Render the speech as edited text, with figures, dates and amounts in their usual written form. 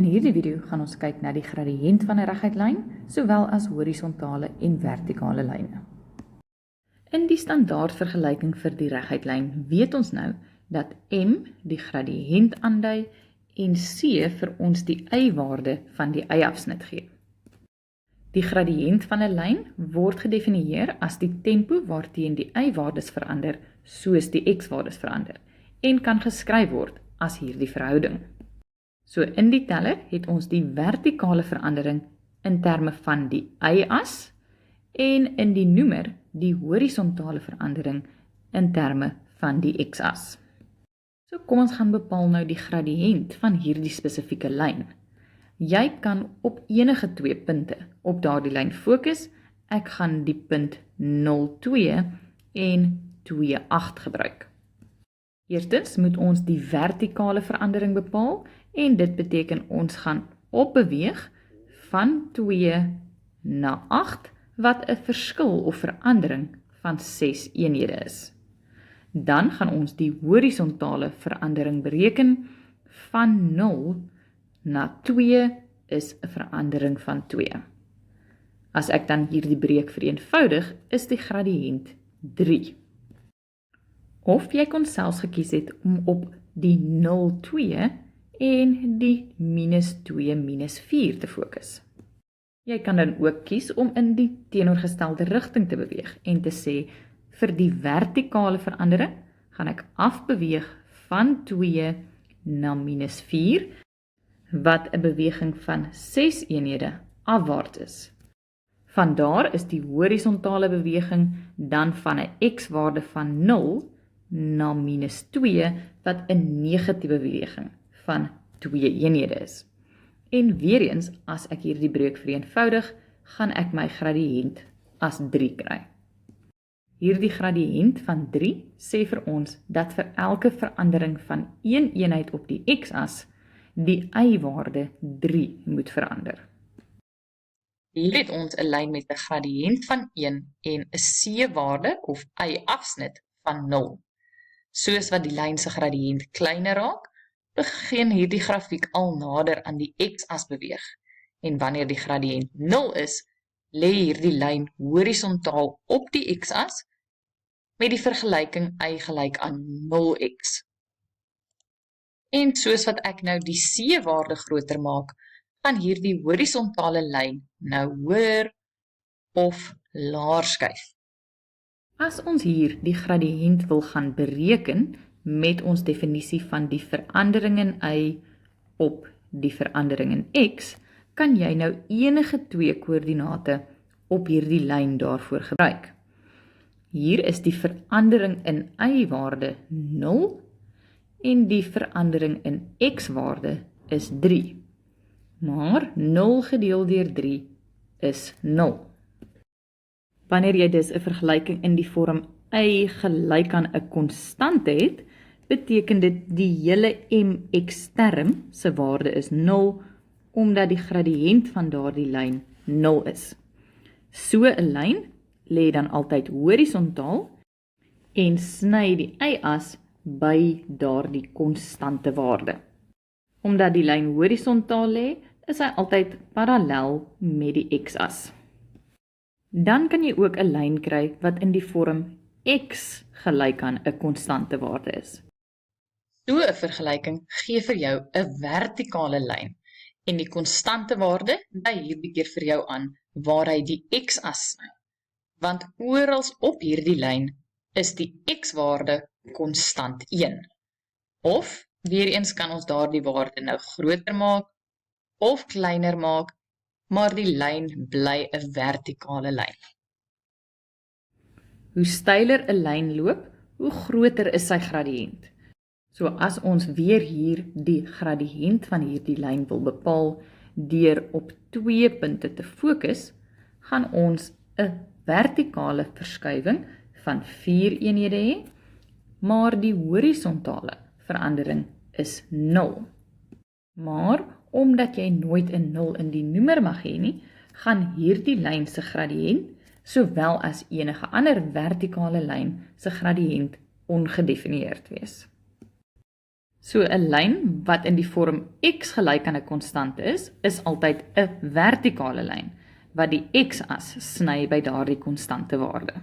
In hierdie video gaan ons kyk na die gradiënt van 'n reguit lyn, sowel as horisontale en vertikale lyne. In die standaard vergelyking vir die reguit lyn weet ons nou dat M die gradiënt aandui en C vir ons die y-waarde van die y-afsnit gee. Die gradiënt van 'n lyn word gedefinieer as die tempo waarteen die y-waardes verander soos die x-waardes verander en kan geskryf word as hierdie verhouding. So in die teller het ons die vertikale verandering in terme van die y-as en in die noemer die horisontale verandering in terme van die x-as. So kom ons gaan bepaal nou die gradiënt van hierdie spesifieke lyn. Jy kan op enige twee punte op daardie lyn fokus. Ek gaan die punt 0,2 en 2,8 gebruik. Eerstens moet ons die vertikale verandering bepaal en dit beteken ons gaan opbeweeg van 2 na 8 wat 'n verskil of verandering van 6 eenhede is. Dan gaan ons die horisontale verandering bereken van 0 na 2 is 'n verandering van 2. As ek dan hierdie breek vereenvoudig, is die gradiënt 3. Of jy kon selfs gekies het om op die 0,2 en die -2 -4 te fokus. Jy kan dan ook kies om in die teenoorgestelde rigting te beweeg en te sê, vir die vertikale verandering gaan ek afbeweeg van 2 na -4, wat 'n beweging van 6 eenhede afwaarts is. Vandaar is die horisontale beweging dan van 'n x-waarde van 0 na -2, wat 'n negatiewe beweging van 2 eenhede is. En weer eens, as ek hierdie breek vereenvoudig, gaan ek my gradiënt as 3 kry. Hierdie gradiënt van 3 sê vir ons dat vir elke verandering van 1 eenheid op die x-as, die y-waarde 3 moet verander. Hier het ons 'n lyn met 'n gradiënt van 1 en 'n c-waarde of y-afsnit van 0. Soos wat die lyn se gradiënt kleiner raak, begin hierdie grafiek al nader aan die x-as beweeg. En wanneer die gradiënt 0 is, lê hierdie lyn horisontaal op die x-as met die vergelyking y gelyk aan 0x. En soos wat ek nou die c-waarde groter maak, gaan hierdie horisontale lyn nou hoër of laer skuif. As ons hier die gradiënt wil gaan bereken met ons definisie van die verandering in y op die verandering in x, kan jy nou enige twee koördinate op hierdie lyn daarvoor gebruik. Hier is die verandering in y-waarde 0 en die verandering in x-waarde is 3. Maar 0 gedeel deur 3 is 0. Wanneer jy dus 'n vergelyking in die vorm y gelyk aan 'n konstant het, beteken dit die hele mx-term se waarde is 0, omdat die gradiënt van daardie lyn 0 is. So 'n lyn lê dan altyd horisontaal en sny die y-as by daardie konstante waarde. Omdat die lyn horisontaal lê, is hy altyd parallel met die x-as. Dan kan jy ook 'n lyn kry wat in die vorm x gelyk aan 'n konstante waarde is. So 'n vergelyking gee vir jou 'n vertikale lyn en die konstante waarde dui hierdie keer vir jou aan waar hy die x-as sny. Want oral op hierdie lyn is die x-waarde konstant 1. Of weer eens kan ons daardie waarde nou groter maak of kleiner maak, maar die lyn bly 'n vertikale lyn. Hoe steiler 'n lyn loop, hoe groter is sy gradiënt. So as ons weer hier die gradiënt van hierdie lyn wil bepaal deur op 2 punte te fokus, gaan ons 'n vertikale verskuiwing van 4 eenhede hê, maar die horisontale verandering is 0. Maar omdat jy nooit 'n 0 in die noemer mag hê nie, gaan hierdie lyn se gradiënt, sowel as enige ander vertikale lyn se gradiënt ongedefinieerd wees. So 'n lyn wat in die vorm x gelyk aan 'n konstante is altyd 'n vertikale lyn, wat die x-as sny by daardie konstante waarde.